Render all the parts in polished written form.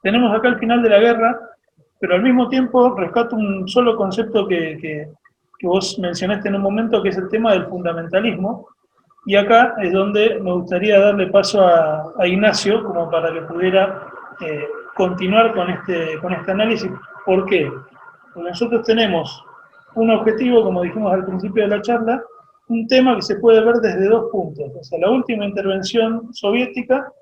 tenemos acá el final de la guerra, pero al mismo tiempo rescato un solo concepto que vos mencionaste en un momento, que es el tema del fundamentalismo, y acá es donde me gustaría darle paso a Ignacio, como para que pudiera continuar con este análisis. ¿Por qué? Porque nosotros tenemos un objetivo, como dijimos al principio de la charla, un tema que se puede ver desde dos puntos, o sea, la última intervención soviética,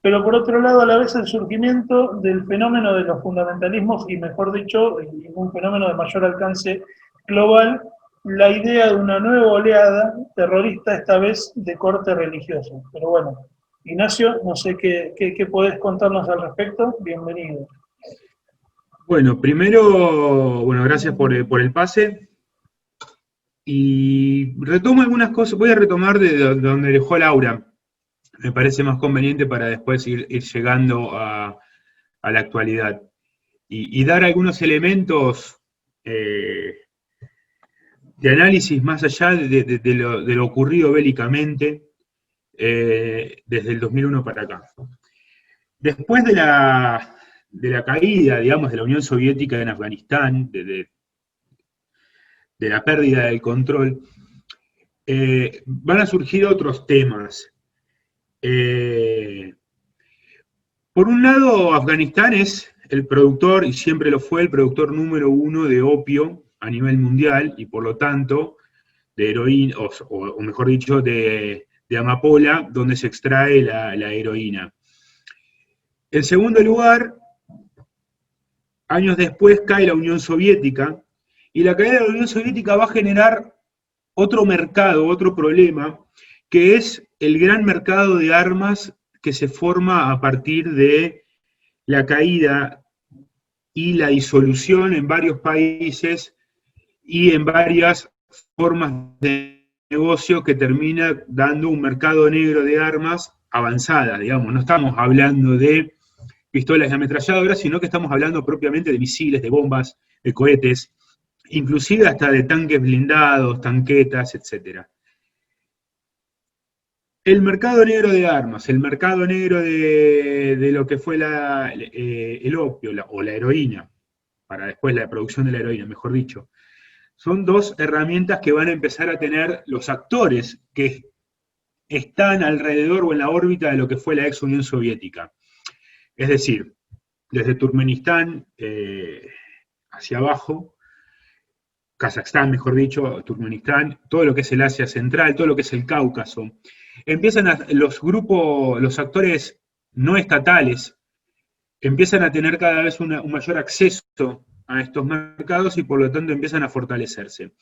pero por otro lado a la vez el surgimiento del fenómeno de los fundamentalismos y mejor dicho, un fenómeno de mayor alcance global, la idea de una nueva oleada terrorista, esta vez de corte religioso. Pero bueno, Ignacio, no sé qué podés contarnos al respecto, bienvenido. Bueno, primero, bueno, gracias por el pase. Y retomo algunas cosas, voy a retomar de donde dejó Laura. Me parece más conveniente para después ir llegando a la actualidad. Y dar algunos elementos de análisis más allá de lo ocurrido bélicamente desde el 2001 para acá. Después de la caída, digamos, de la Unión Soviética en Afganistán, de la pérdida del control, van a surgir otros temas. Por un lado, Afganistán es el productor, y siempre lo fue, el productor número uno de opio a nivel mundial, y por lo tanto, de heroína, o mejor dicho, de amapola, donde se extrae la heroína. En segundo lugar, años después cae la Unión Soviética, y la caída de la Unión Soviética va a generar otro mercado, otro problema, que es el gran mercado de armas que se forma a partir de la caída y la disolución en varios países y en varias formas de negocio que termina dando un mercado negro de armas avanzada, digamos. No estamos hablando de pistolas y ametralladoras, sino que estamos hablando propiamente de misiles, de bombas, de cohetes, inclusive hasta de tanques blindados, tanquetas, etc. El mercado negro de armas, el mercado negro de lo que fue el opio o la heroína, para después la producción de la heroína, mejor dicho, son dos herramientas que van a empezar a tener los actores que están alrededor o en la órbita de lo que fue la ex Unión Soviética. Es decir, desde Turkmenistán hacia abajo, Kazajstán, mejor dicho, Turkmenistán, todo lo que es el Asia Central, todo lo que es el Cáucaso, empiezan los grupos, los actores no estatales, empiezan a tener cada vez un mayor acceso a estos mercados y por lo tanto empiezan a fortalecerse.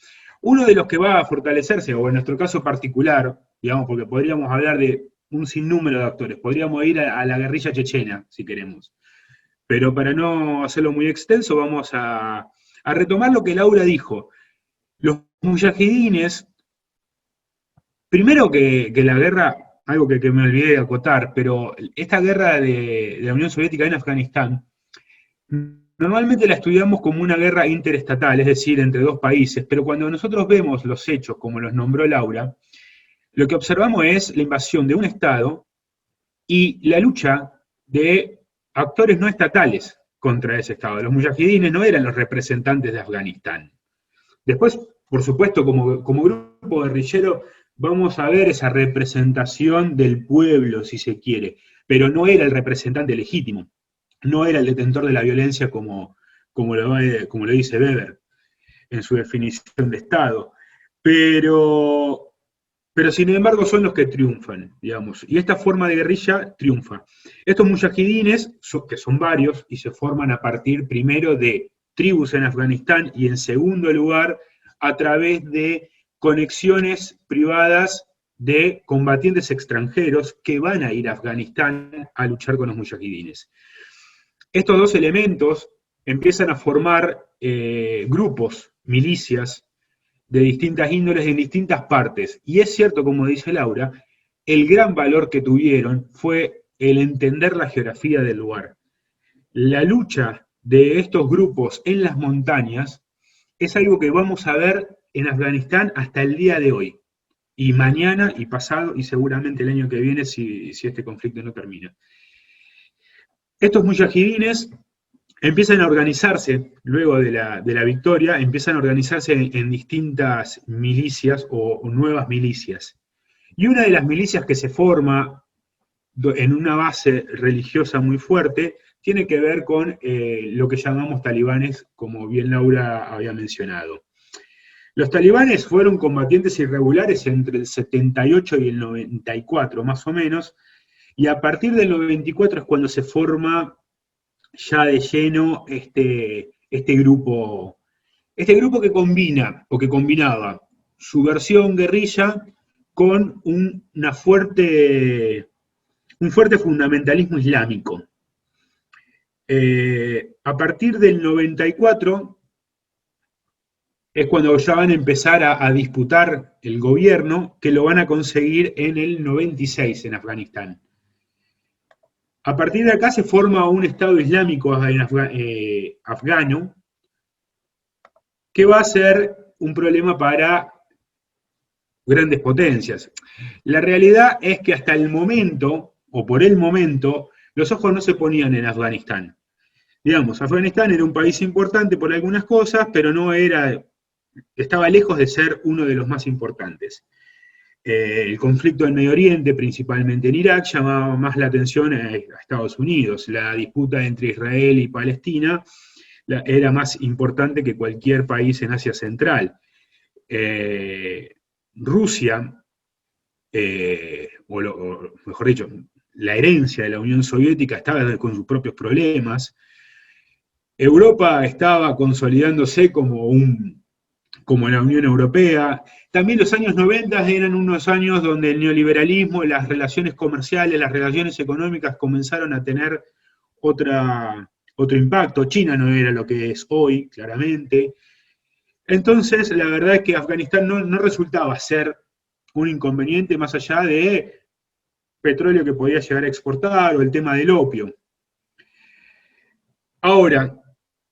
Uno de los que va a fortalecerse, o en nuestro caso particular, digamos, porque podríamos hablar de un sinnúmero de actores, podríamos ir a la guerrilla chechena, si queremos. Pero para no hacerlo muy extenso, vamos a retomar lo que Laura dijo. Los mujahidines, primero que la guerra, algo que me olvidé de acotar, pero esta guerra de la Unión Soviética en Afganistán, normalmente la estudiamos como una guerra interestatal, es decir, entre dos países, pero cuando nosotros vemos los hechos, como los nombró Laura, lo que observamos es la invasión de un Estado y la lucha de actores no estatales contra ese Estado. Los mujahidines no eran los representantes de Afganistán. Después, por supuesto, como grupo guerrillero, vamos a ver esa representación del pueblo, si se quiere, pero no era el representante legítimo, no era el detentor de la violencia como lo dice Weber en su definición de Estado, pero sin embargo son los que triunfan, digamos, y esta forma de guerrilla triunfa. Estos mujahidines, que son varios, y se forman a partir primero de tribus en Afganistán y en segundo lugar a través de conexiones privadas de combatientes extranjeros que van a ir a Afganistán a luchar con los mujahidines. Estos dos elementos empiezan a formar grupos, milicias, de distintas índoles en distintas partes. Y es cierto, como dice Laura, el gran valor que tuvieron fue el entender la geografía del lugar. La lucha de estos grupos en las montañas es algo que vamos a ver en Afganistán hasta el día de hoy. Y mañana y pasado y seguramente el año que viene si este conflicto no termina. Estos mujahidines empiezan a organizarse, luego de la victoria, empiezan a organizarse en distintas milicias o nuevas milicias. Y una de las milicias que se forma en una base religiosa muy fuerte tiene que ver con lo que llamamos talibanes, como bien Laura había mencionado. Los talibanes fueron combatientes irregulares entre el 78 y el 94, más o menos, y a partir del 94 es cuando se forma ya de lleno este grupo que combina, o que combinaba, su versión guerrilla con un fuerte fundamentalismo islámico. A partir del 94 es cuando ya van a empezar a disputar el gobierno, que lo van a conseguir en el 96 en Afganistán. A partir de acá se forma un Estado Islámico afgano, que va a ser un problema para grandes potencias. La realidad es que hasta el momento, o por el momento, los ojos no se ponían en Afganistán. Digamos, Afganistán era un país importante por algunas cosas, pero estaba lejos de ser uno de los más importantes. El conflicto en Medio Oriente, principalmente en Irak, llamaba más la atención a Estados Unidos. La disputa entre Israel y Palestina era más importante que cualquier país en Asia Central. Rusia, o mejor dicho, la herencia de la Unión Soviética estaba con sus propios problemas. Europa estaba consolidándose como la Unión Europea. También los años 90 eran unos años donde el neoliberalismo, las relaciones comerciales, las relaciones económicas comenzaron a tener otro impacto. China no era lo que es hoy, claramente. Entonces, la verdad es que Afganistán no resultaba ser un inconveniente más allá de petróleo que podía llegar a exportar o el tema del opio. Ahora,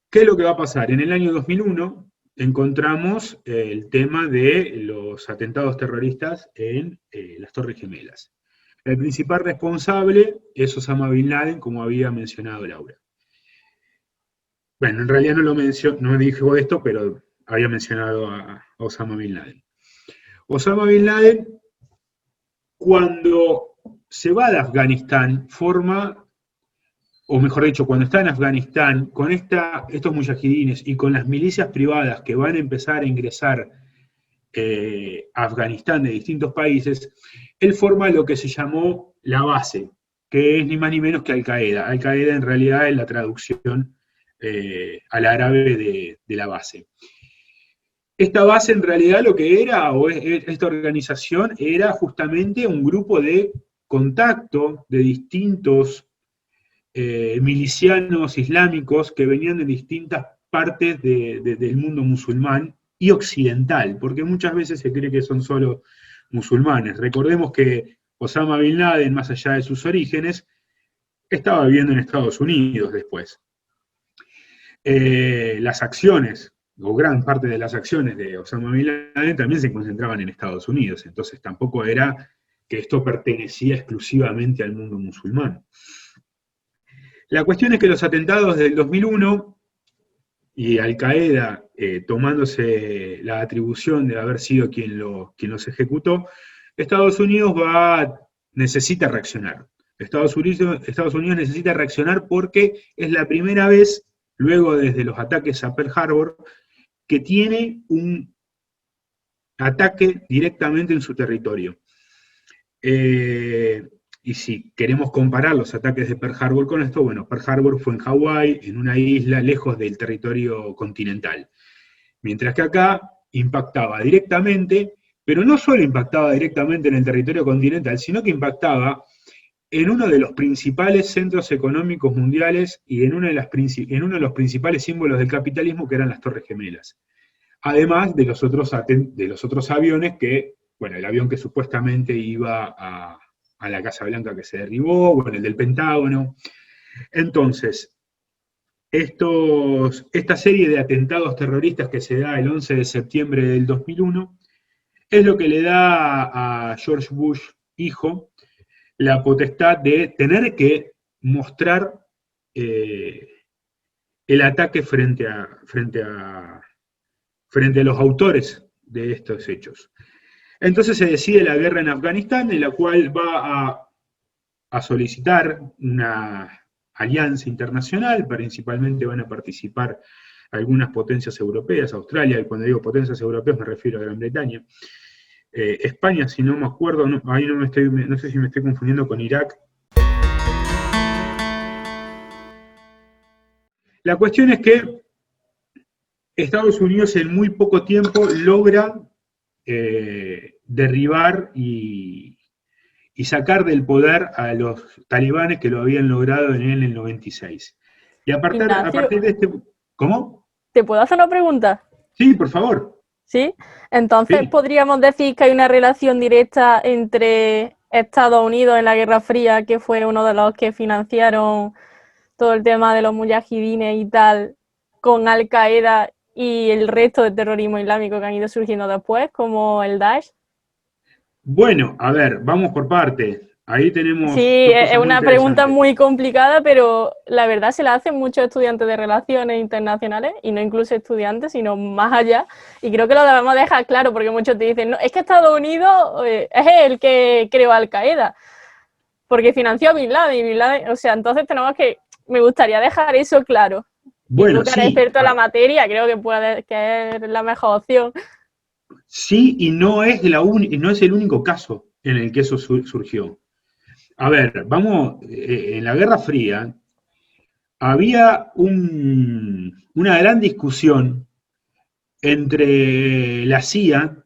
¿qué es lo que va a pasar? En el año 2001 encontramos el tema de los atentados terroristas en las Torres Gemelas. El principal responsable es Osama Bin Laden, como había mencionado Laura. Bueno, en realidad no dijo esto, pero había mencionado a Osama Bin Laden. Osama Bin Laden, cuando se va de Afganistán, o mejor dicho, cuando está en Afganistán, con estos mujahidines y con las milicias privadas que van a empezar a ingresar a Afganistán de distintos países, él forma lo que se llamó la base, que es ni más ni menos que Al-Qaeda. Al-Qaeda en realidad es la traducción al árabe de la base. Esta base en realidad lo que era, o esta organización, era justamente un grupo de contacto de distintos milicianos islámicos que venían de distintas partes del mundo musulmán y occidental, porque muchas veces se cree que son solo musulmanes. Recordemos que Osama Bin Laden, más allá de sus orígenes, estaba viviendo en Estados Unidos después. Las acciones, o gran parte de las acciones de Osama Bin Laden también se concentraban en Estados Unidos, entonces tampoco era que esto pertenecía exclusivamente al mundo musulmán. La cuestión es que los atentados del 2001 y Al-Qaeda tomándose la atribución de haber sido quien los ejecutó, Estados Unidos necesita reaccionar. Estados Unidos necesita reaccionar porque es la primera vez, luego desde los ataques a Pearl Harbor, que tiene un ataque directamente en su territorio. Y si queremos comparar los ataques de Pearl Harbor con esto, bueno, Pearl Harbor fue en Hawái, en una isla lejos del territorio continental. Mientras que acá impactaba directamente, pero no solo impactaba directamente en el territorio continental, sino que impactaba en uno de los principales centros económicos mundiales y en uno de los principales símbolos del capitalismo, que eran las Torres Gemelas. Además de los otros aviones que, bueno, el avión que supuestamente iba a la Casa Blanca que se derribó, bueno, el del Pentágono. Entonces, esta serie de atentados terroristas que se da el 11 de septiembre del 2001 es lo que le da a George Bush, hijo, la potestad de tener que mostrar el ataque frente a los autores de estos hechos. Entonces se decide la guerra en Afganistán, en la cual va a solicitar una alianza internacional, principalmente van a participar algunas potencias europeas, Australia, y cuando digo potencias europeas me refiero a Gran Bretaña. España, si no me acuerdo, ahí no sé si me estoy confundiendo con Irak. La cuestión es que Estados Unidos en muy poco tiempo logra derribar y sacar del poder a los talibanes que lo habían logrado en el 96. Y a partir de este... ¿Cómo? ¿Te puedo hacer una pregunta? Sí, por favor. ¿Sí? Entonces, Sí. ¿podríamos decir que hay una relación directa entre Estados Unidos en la Guerra Fría, que fue uno de los que financiaron todo el tema de los mujahidines y tal, con Al-Qaeda y el resto de terrorismo islámico que han ido surgiendo después, como el Daesh? Bueno, a ver, vamos por parte. Ahí tenemos... Sí, es una pregunta muy complicada, pero la verdad se la hacen muchos estudiantes de relaciones internacionales, y no incluso estudiantes, sino más allá, y creo que lo debemos dejar claro, porque muchos te dicen, no, es que Estados Unidos es el que creó Al-Qaeda, porque financió a Bin Laden, o sea, entonces me gustaría dejar eso claro. Bueno, y tú, que eres experto en la materia, creo que es la mejor opción. Sí, y no es el único caso en el que eso surgió. A ver, en la Guerra Fría había una gran discusión entre la CIA,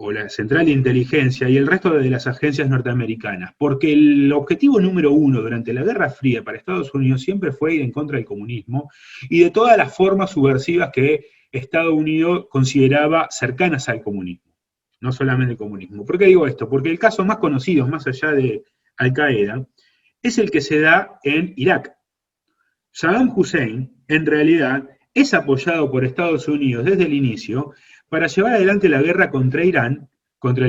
o la Central de Inteligencia, y el resto de las agencias norteamericanas, porque el objetivo número uno durante la Guerra Fría para Estados Unidos siempre fue ir en contra del comunismo y de todas las formas subversivas que Estados Unidos consideraba cercanas al comunismo, no solamente el comunismo. ¿Por qué digo esto? Porque el caso más conocido, más allá de Al-Qaeda, es el que se da en Irak. Saddam Hussein, en realidad, es apoyado por Estados Unidos desde el inicio para llevar adelante la guerra contra Irán, porque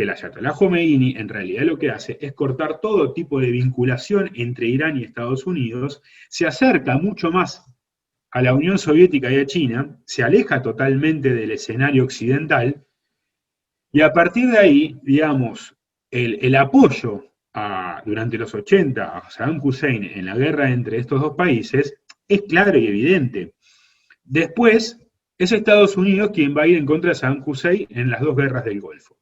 el Ayatollah Khomeini en realidad lo que hace es cortar todo tipo de vinculación entre Irán y Estados Unidos, se acerca mucho más a la Unión Soviética y a China, se aleja totalmente del escenario occidental, y a partir de ahí, digamos, el apoyo durante los 80 a Saddam Hussein en la guerra entre estos dos países es claro y evidente. Después, es Estados Unidos quien va a ir en contra de Saddam Hussein en las dos guerras del Golfo.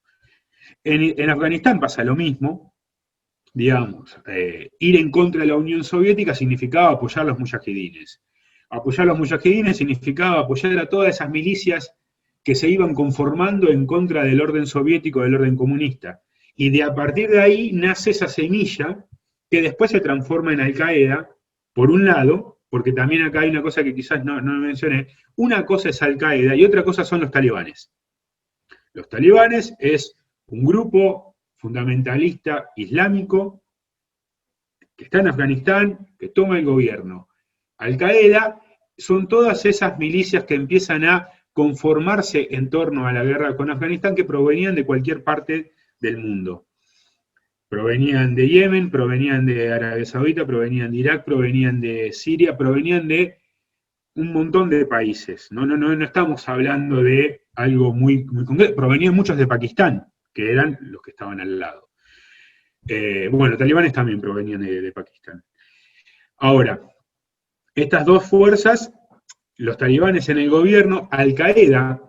En Afganistán pasa lo mismo, digamos, ir en contra de la Unión Soviética significaba apoyar a los mujahidines. Apoyar a los mujahidines significaba apoyar a todas esas milicias que se iban conformando en contra del orden soviético, del orden comunista. Y a partir de ahí nace esa semilla que después se transforma en Al-Qaeda, por un lado, porque también acá hay una cosa que quizás no mencioné, una cosa es Al-Qaeda y otra cosa son los talibanes. Los talibanes es un grupo fundamentalista islámico que está en Afganistán, que toma el gobierno. Al-Qaeda son todas esas milicias que empiezan a conformarse en torno a la guerra con Afganistán, que provenían de cualquier parte del mundo. Provenían de Yemen, provenían de Arabia Saudita, provenían de Irak, provenían de Siria, provenían de un montón de países. No estamos hablando de algo muy concreto. Provenían muchos de Pakistán, que eran los que estaban al lado. Bueno, talibanes también provenían de Pakistán. Ahora, estas dos fuerzas, los talibanes en el gobierno, Al-Qaeda,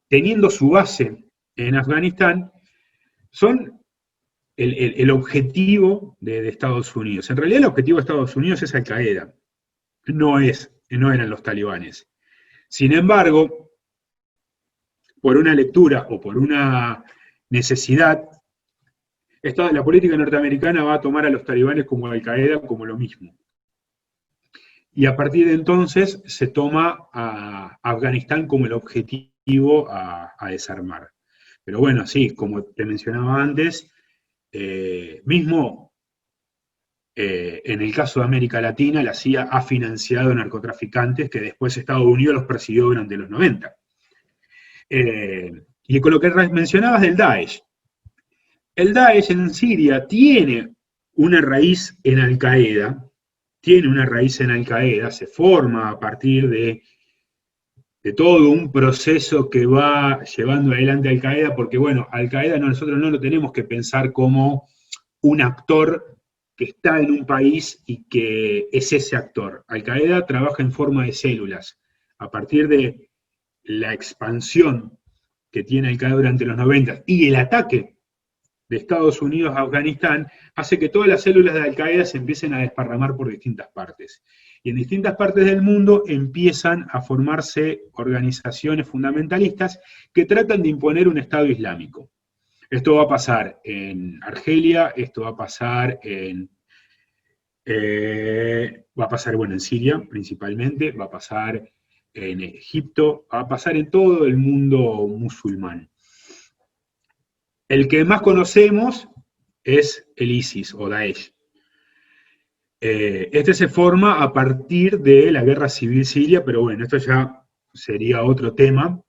teniendo su base en Afganistán, son el objetivo de Estados Unidos. En realidad el objetivo de Estados Unidos es Al-Qaeda, no eran los talibanes. Sin embargo, por una lectura o por una necesidad, la política norteamericana va a tomar a los talibanes como Al-Qaeda como lo mismo. Y a partir de entonces se toma a Afganistán como el objetivo a desarmar. Pero bueno, sí, como te mencionaba antes, mismo en el caso de América Latina, la CIA ha financiado narcotraficantes que después Estados Unidos los persiguió durante los 90. Y con lo que mencionabas del Daesh, el Daesh en Siria tiene una raíz en Al-Qaeda, tiene una raíz en Al-Qaeda, se forma a partir de todo un proceso que va llevando adelante Al-Qaeda, porque bueno, Al-Qaeda nosotros no lo tenemos que pensar como un actor que está en un país y que es ese actor. Al-Qaeda trabaja en forma de células. A partir de la expansión que tiene Al-Qaeda durante los 90 y el ataque de Estados Unidos a Afganistán, hace que todas las células de Al-Qaeda se empiecen a desparramar por distintas partes. Y en distintas partes del mundo empiezan a formarse organizaciones fundamentalistas que tratan de imponer un Estado islámico. Esto va a pasar en Argelia, esto va a pasar en Siria principalmente, va a pasar en Egipto, va a pasar en todo el mundo musulmán. El que más conocemos es el ISIS o Daesh. Este se forma a partir de la guerra civil siria, pero bueno, esto ya sería otro tema.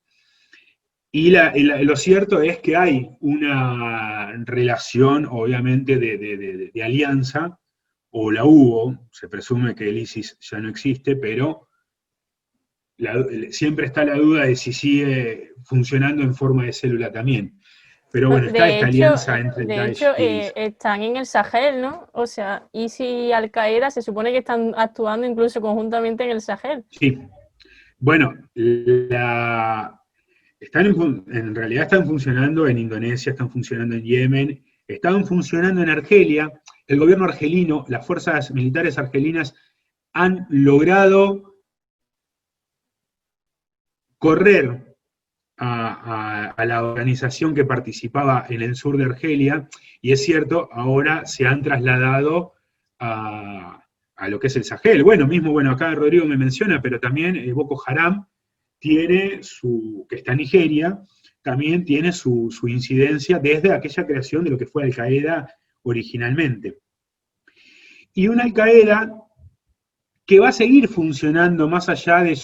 Y lo cierto es que hay una relación, obviamente, de alianza, o la hubo, se presume que el ISIS ya no existe, pero siempre está la duda de si sigue funcionando en forma de célula también. Pero bueno, está esta alianza entre Daesh y ISIS. Están en el Sahel, ¿no? O sea, ISIS y Al-Qaeda se supone que están actuando incluso conjuntamente en el Sahel. Sí. Bueno, en realidad están funcionando en Indonesia, están funcionando en Yemen, estaban funcionando en Argelia. El gobierno argelino, las fuerzas militares argelinas han logrado correr a la organización que participaba en el sur de Argelia, y es cierto, ahora se han trasladado a lo que es el Sahel. Bueno, acá Rodrigo me menciona, pero también Boko Haram tiene que está en Nigeria, también tiene su incidencia desde aquella creación de lo que fue Al-Qaeda originalmente. Y una Al-Qaeda que va a seguir funcionando más allá del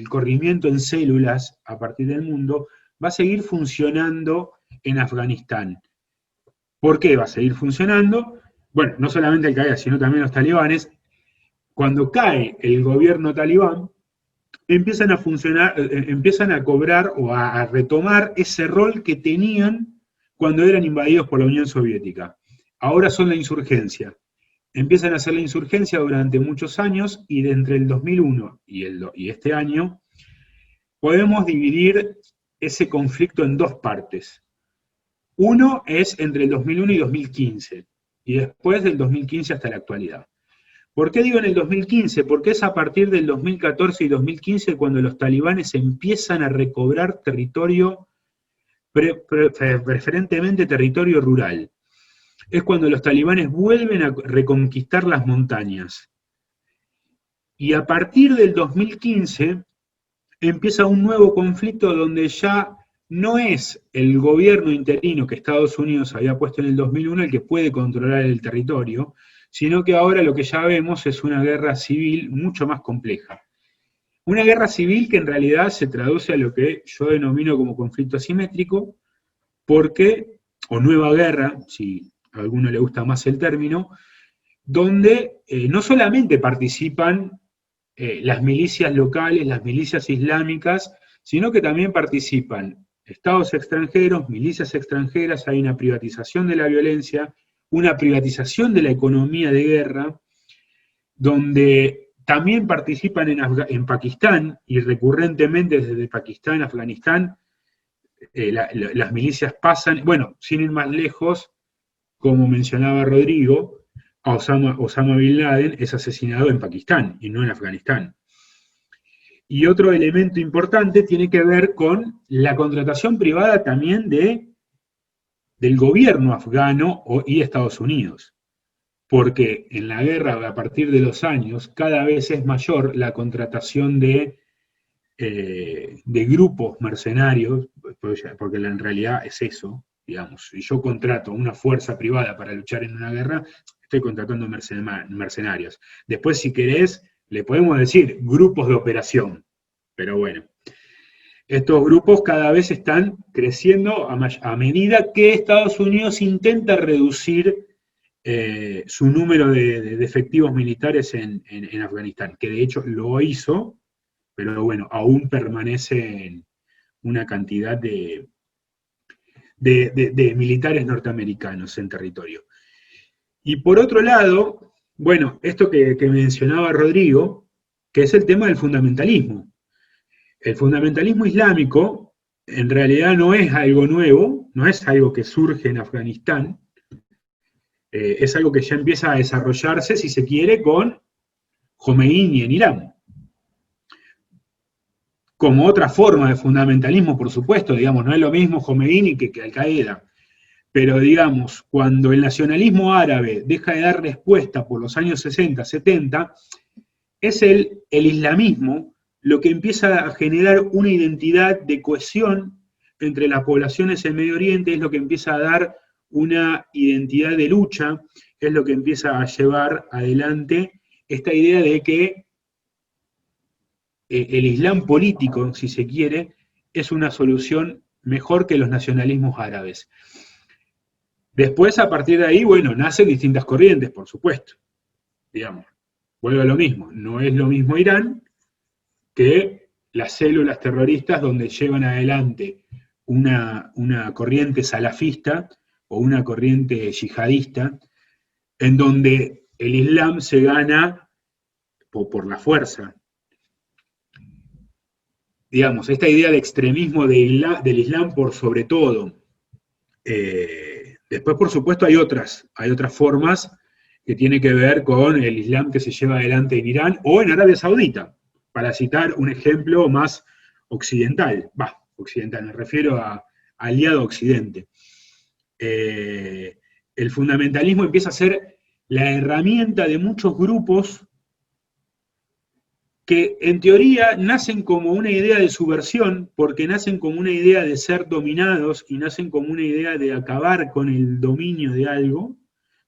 corrimiento en células a partir del mundo, va a seguir funcionando en Afganistán. ¿Por qué va a seguir funcionando? Bueno, no solamente Al-Qaeda, sino también los talibanes. Cuando cae el gobierno talibán, empiezan a funcionar, empiezan a cobrar o a retomar ese rol que tenían cuando eran invadidos por la Unión Soviética. Ahora son la insurgencia. Empiezan a hacer la insurgencia durante muchos años, y de entre el 2001 y este año podemos dividir ese conflicto en dos partes. Uno es entre el 2001 y 2015, y después del 2015 hasta la actualidad. ¿Por qué digo en el 2015? Porque es a partir del 2014 y 2015 cuando los talibanes empiezan a recobrar territorio, preferentemente territorio rural. Es cuando los talibanes vuelven a reconquistar las montañas. Y a partir del 2015 empieza un nuevo conflicto donde ya no es el gobierno interino que Estados Unidos había puesto en el 2001 el que puede controlar el territorio, sino que ahora lo que ya vemos es una guerra civil mucho más compleja. Una guerra civil que en realidad se traduce a lo que yo denomino como conflicto asimétrico, o nueva guerra, si a alguno le gusta más el término, donde no solamente participan las milicias locales, las milicias islámicas, sino que también participan estados extranjeros, milicias extranjeras, hay una privatización de la violencia, una privatización de la economía de guerra, donde también participan en Pakistán, y recurrentemente desde Pakistán a Afganistán, las milicias pasan, bueno, sin ir más lejos, como mencionaba Rodrigo, a Osama Bin Laden es asesinado en Pakistán y no en Afganistán. Y otro elemento importante tiene que ver con la contratación privada también del gobierno afgano y Estados Unidos. Porque en la guerra, a partir de los años, cada vez es mayor la contratación de grupos mercenarios, porque en realidad es eso, digamos. Si yo contrato una fuerza privada para luchar en una guerra, estoy contratando mercenarios. Después, si querés, le podemos decir grupos de operación, pero bueno. Estos grupos cada vez están creciendo a medida que Estados Unidos intenta reducir su número de efectivos militares en Afganistán, que de hecho lo hizo, pero bueno, aún permanece una cantidad de militares norteamericanos en territorio. Y por otro lado, bueno, esto que mencionaba Rodrigo, que es el tema del fundamentalismo. El fundamentalismo islámico en realidad no es algo nuevo, no es algo que surge en Afganistán, es algo que ya empieza a desarrollarse, si se quiere, con Jomeini en Irán. Como otra forma de fundamentalismo, por supuesto, digamos, no es lo mismo Jomeini que Al-Qaeda, pero digamos, cuando el nacionalismo árabe deja de dar respuesta por los años 60, 70, es el islamismo lo que empieza a generar una identidad de cohesión entre las poblaciones en Medio Oriente, es lo que empieza a dar una identidad de lucha, es lo que empieza a llevar adelante esta idea de que el Islam político, si se quiere, es una solución mejor que los nacionalismos árabes. Después, a partir de ahí, bueno, nacen distintas corrientes, por supuesto. Digamos, vuelve a lo mismo, no es lo mismo Irán que las células terroristas donde llevan adelante una corriente salafista o una corriente yihadista, en donde el Islam se gana por la fuerza. Digamos, esta idea de extremismo del Islam por sobre todo. Después, por supuesto, hay otras formas que tienen que ver con el Islam que se lleva adelante en Irán o en Arabia Saudita, para citar un ejemplo más occidental. Occidental, me refiero a aliado Occidente. El fundamentalismo empieza a ser la herramienta de muchos grupos que en teoría nacen como una idea de subversión, porque nacen como una idea de ser dominados y nacen como una idea de acabar con el dominio de algo,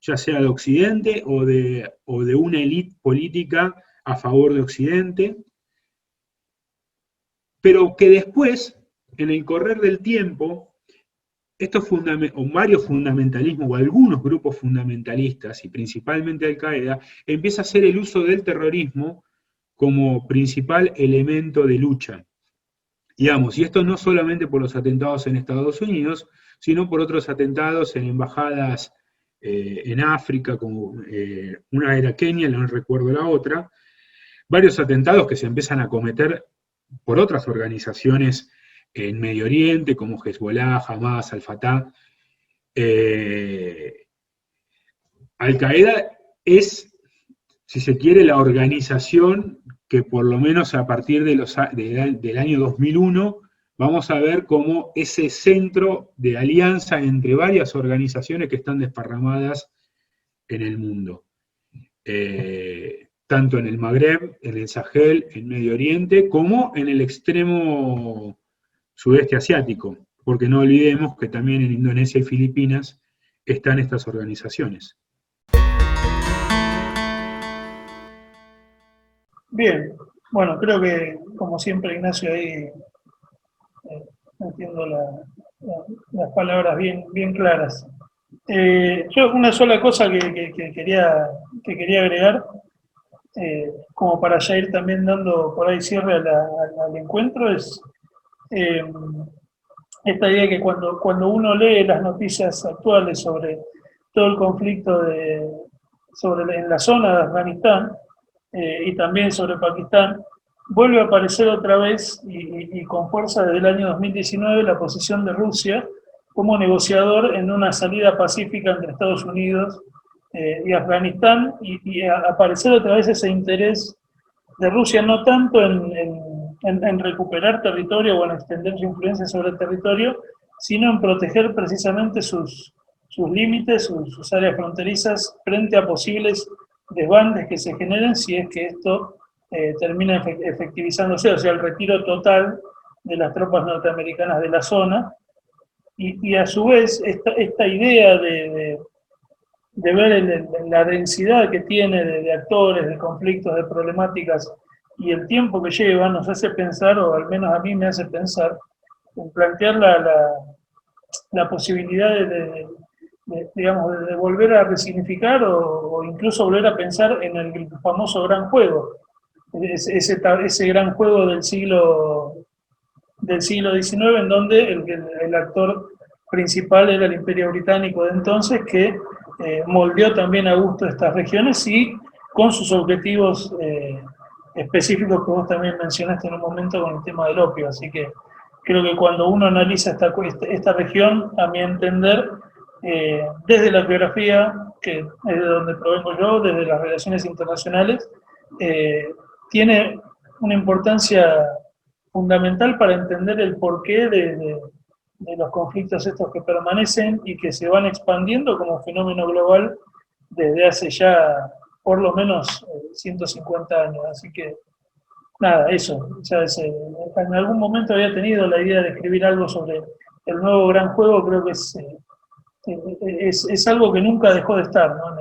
ya sea de Occidente o de una élite política a favor de Occidente, pero que después, en el correr del tiempo, varios fundamentalismos o algunos grupos fundamentalistas, y principalmente Al-Qaeda, empieza a hacer el uso del terrorismo como principal elemento de lucha. Digamos, y esto no solamente por los atentados en Estados Unidos, sino por otros atentados en embajadas en África, como una era Kenia, no recuerdo la otra, varios atentados que se empiezan a cometer por otras organizaciones en Medio Oriente, como Hezbollah, Hamas, Al-Fatah. Al-Qaeda es, si se quiere, la organización que por lo menos a partir del año 2001 vamos a ver como ese centro de alianza entre varias organizaciones que están desparramadas en el mundo. Tanto en el Magreb, en el Sahel, en Medio Oriente, como en el extremo sudeste asiático, porque no olvidemos que también en Indonesia y Filipinas están estas organizaciones. Bien, bueno, creo que como siempre Ignacio ahí metiendo las palabras bien claras. Yo una sola cosa que quería agregar, como para ya ir también dando por ahí cierre al encuentro, es esta idea que cuando uno lee las noticias actuales sobre todo el conflicto en la zona de Afganistán, y también sobre Pakistán, vuelve a aparecer otra vez y con fuerza desde el año 2019 la posición de Rusia como negociador en una salida pacífica entre Estados Unidos y Afganistán, y aparecer otra vez ese interés de Rusia no tanto en recuperar territorio o en extender su influencia sobre el territorio, sino en proteger precisamente sus límites, sus áreas fronterizas frente a posibles desbandes que se generen si es que esto termina efectivizándose, o sea, el retiro total de las tropas norteamericanas de la zona, y a su vez esta idea de ver la densidad que tiene de actores, de conflictos, de problemáticas, y el tiempo que lleva, nos hace pensar, o al menos a mí me hace pensar, en plantear la posibilidad digamos, de volver a resignificar o incluso volver a pensar en el famoso gran juego, ese gran juego del siglo XIX, en donde el actor principal era el Imperio Británico de entonces, que moldeó también a gusto estas regiones y con sus objetivos específicos que vos también mencionaste en un momento con el tema del opio. Así que creo que cuando uno analiza esta región, a mi entender, desde la geografía, que es de donde provengo yo, desde las relaciones internacionales, tiene una importancia fundamental para entender el porqué de los conflictos estos que permanecen y que se van expandiendo como fenómeno global desde hace ya por lo menos 150 años. Así que, nada, eso. Ya en algún momento había tenido la idea de escribir algo sobre el nuevo gran juego, creo que es algo que nunca dejó de estar, ¿no?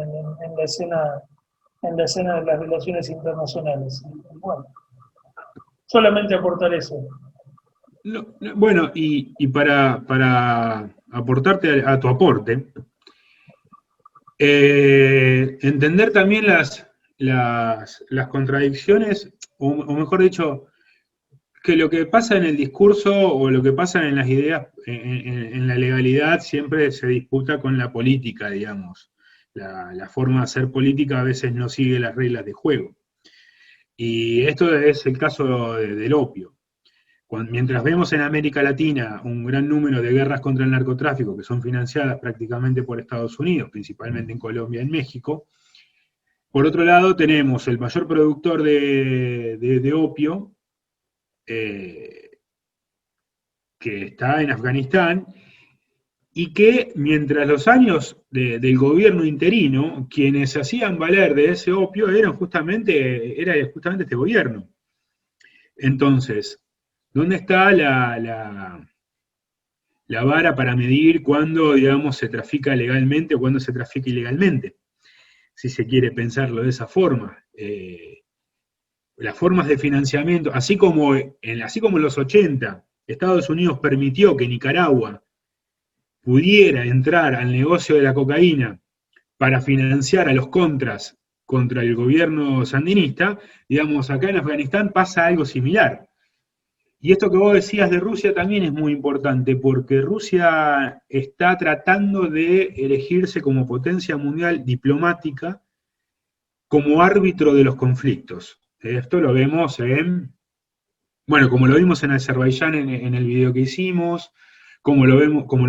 en la escena de las relaciones internacionales. Bueno, solamente aportar eso. Bueno, y para aportarte a tu aporte, entender también las contradicciones, o mejor dicho, que lo que pasa en el discurso o lo que pasa en las ideas, en la legalidad, siempre se disputa con la política, digamos. La forma de hacer política a veces no sigue las reglas de juego. Y esto es el caso del opio. Mientras vemos en América Latina un gran número de guerras contra el narcotráfico que son financiadas prácticamente por Estados Unidos, principalmente en Colombia y en México, por otro lado tenemos el mayor productor de opio, que está en Afganistán, y que mientras los años del gobierno interino, quienes se hacían valer de ese opio era justamente este gobierno. Entonces, ¿dónde está la vara para medir cuándo, digamos, se trafica legalmente o cuándo se trafica ilegalmente? Si se quiere pensarlo de esa forma. Las formas de financiamiento, así como en los 80, Estados Unidos permitió que Nicaragua pudiera entrar al negocio de la cocaína para financiar a los contras contra el gobierno sandinista, digamos, acá en Afganistán pasa algo similar. Y esto que vos decías de Rusia también es muy importante, porque Rusia está tratando de elegirse como potencia mundial diplomática, como árbitro de los conflictos. Esto lo vemos como lo vimos en Azerbaiyán en el video que hicimos, como lo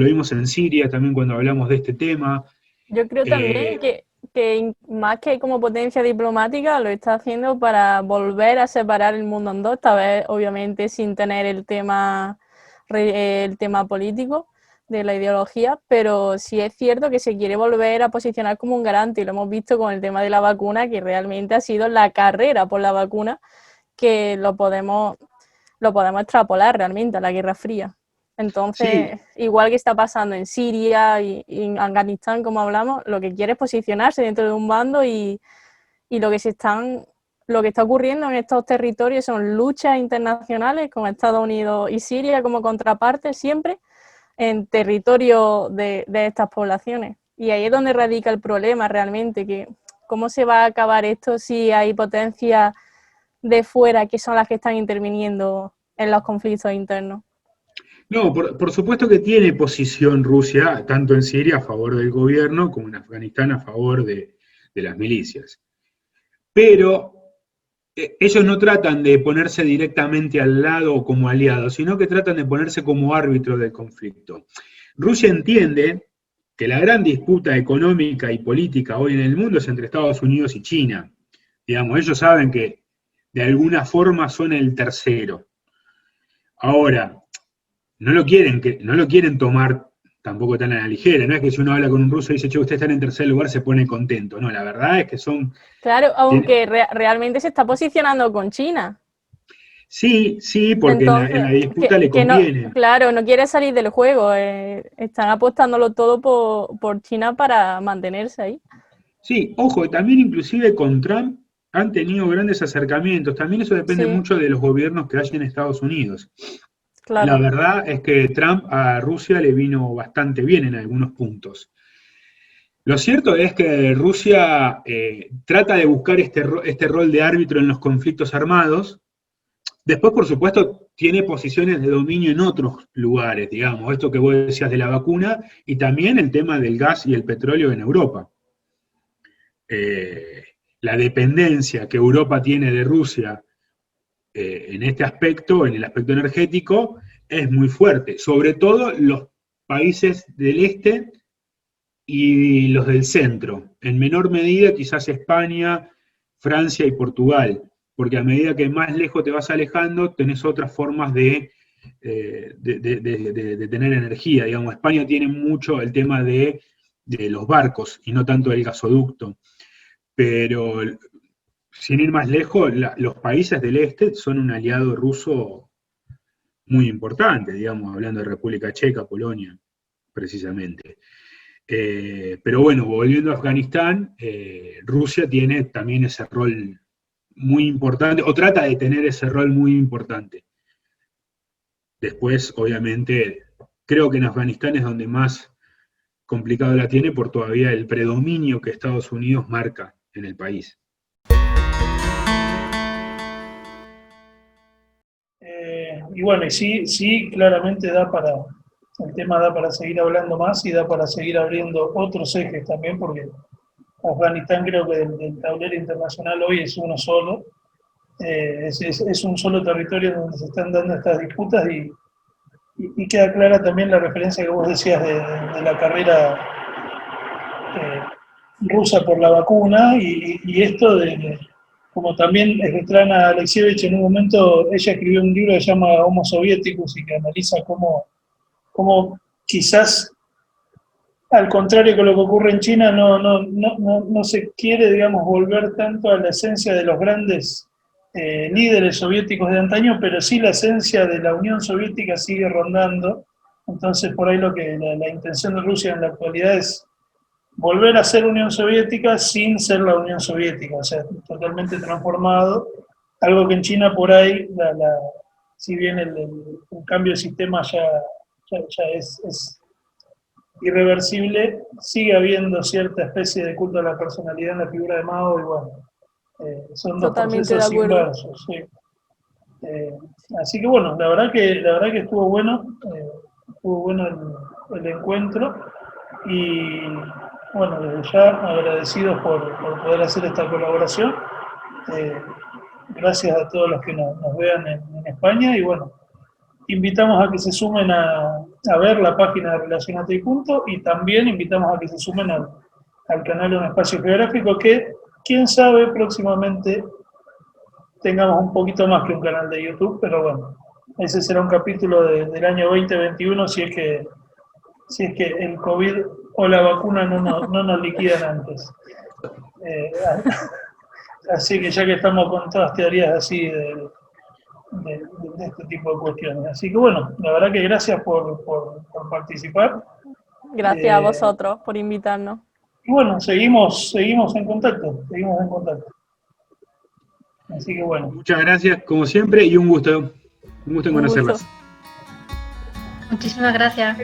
vimos en Siria también cuando hablamos de este tema. Yo creo también que más que como potencia diplomática lo está haciendo para volver a separar el mundo en dos, esta vez obviamente sin tener el tema político de la ideología, pero sí es cierto que se quiere volver a posicionar como un garante, y lo hemos visto con el tema de la vacuna, que realmente ha sido la carrera por la vacuna, que lo podemos extrapolar realmente a la Guerra Fría. Entonces, sí, igual que está pasando en Siria y en Afganistán, como hablamos, lo que quiere es posicionarse dentro de un bando y lo que está ocurriendo en estos territorios son luchas internacionales con Estados Unidos y Siria como contraparte siempre en territorio de estas poblaciones. Y ahí es donde radica el problema realmente, que cómo se va a acabar esto si hay potencias de fuera que son las que están interviniendo en los conflictos internos. No, por supuesto que tiene posición Rusia, tanto en Siria a favor del gobierno, como en Afganistán a favor de las milicias. Pero ellos no tratan de ponerse directamente al lado como aliados, sino que tratan de ponerse como árbitro del conflicto. Rusia entiende que la gran disputa económica y política hoy en el mundo es entre Estados Unidos y China. Digamos, ellos saben que de alguna forma son el tercero. Ahora, no lo quieren tomar tampoco tan a la ligera. No es que si uno habla con un ruso y dice, che, usted está en tercer lugar, se pone contento. No, la verdad es que son... Claro, aunque realmente se está posicionando con China. Sí, porque entonces, en la disputa le conviene. No quiere salir del juego. Están apostándolo todo por China para mantenerse ahí. Sí, ojo, también inclusive con Trump han tenido grandes acercamientos. También eso depende mucho de los gobiernos que hay en Estados Unidos. Claro. La verdad es que Trump a Rusia le vino bastante bien en algunos puntos. Lo cierto es que Rusia trata de buscar este rol de árbitro en los conflictos armados. Después, por supuesto, tiene posiciones de dominio en otros lugares, digamos, esto que vos decías de la vacuna, y también el tema del gas y el petróleo en Europa. La dependencia que Europa tiene de Rusia en este aspecto, en el aspecto energético, es muy fuerte. Sobre todo los países del este y los del centro. En menor medida quizás España, Francia y Portugal, porque a medida que más lejos te vas alejando, tenés otras formas de tener energía. Digamos, España tiene mucho el tema de los barcos y no tanto el gasoducto. Pero sin ir más lejos, los países del este son un aliado ruso muy importante, digamos, hablando de República Checa, Polonia, precisamente. Pero bueno, volviendo a Afganistán, Rusia tiene también ese rol muy importante, o trata de tener ese rol muy importante. Después, obviamente, creo que en Afganistán es donde más complicado la tiene por todavía el predominio que Estados Unidos marca en el país. Y bueno, y sí, claramente el tema da para seguir hablando más y da para seguir abriendo otros ejes también, porque Afganistán creo que del tablero internacional hoy es uno solo, es un solo territorio donde se están dando estas disputas y queda clara también la referencia que vos decías de la carrera rusa por la vacuna y esto como también Svetlana Alexievich en un momento, ella escribió un libro que se llama Homo Soviéticos y que analiza cómo quizás, al contrario que lo que ocurre en China, no se quiere, digamos, volver tanto a la esencia de los grandes líderes soviéticos de antaño, pero sí la esencia de la Unión Soviética sigue rondando. Entonces, por ahí la intención de Rusia en la actualidad es volver a ser Unión Soviética sin ser la Unión Soviética, o sea, totalmente transformado, algo que en China por ahí, si bien el cambio de sistema ya es irreversible, sigue habiendo cierta especie de culto a la personalidad en la figura de Mao, y bueno, son dos procesos inversos. Sí. Así que bueno, la verdad que estuvo bueno el encuentro, y bueno, desde ya agradecidos por poder hacer esta colaboración. Gracias a todos los que nos vean en España, y bueno, invitamos a que se sumen a ver la página de Relacionate y Punto, y también invitamos a que se sumen al canal de Un Espacio Geográfico, que quién sabe próximamente tengamos un poquito más que un canal de YouTube, pero bueno, ese será un capítulo del año 2021 si es que el COVID o la vacuna no nos liquidan antes. Así que ya que estamos con todas teorías así de este tipo de cuestiones. Así que bueno, la verdad que gracias por participar. Gracias a vosotros por invitarnos. Y bueno, seguimos en contacto, Así que bueno. Muchas gracias, como siempre, y un gusto en conocerlas. Muchísimas gracias.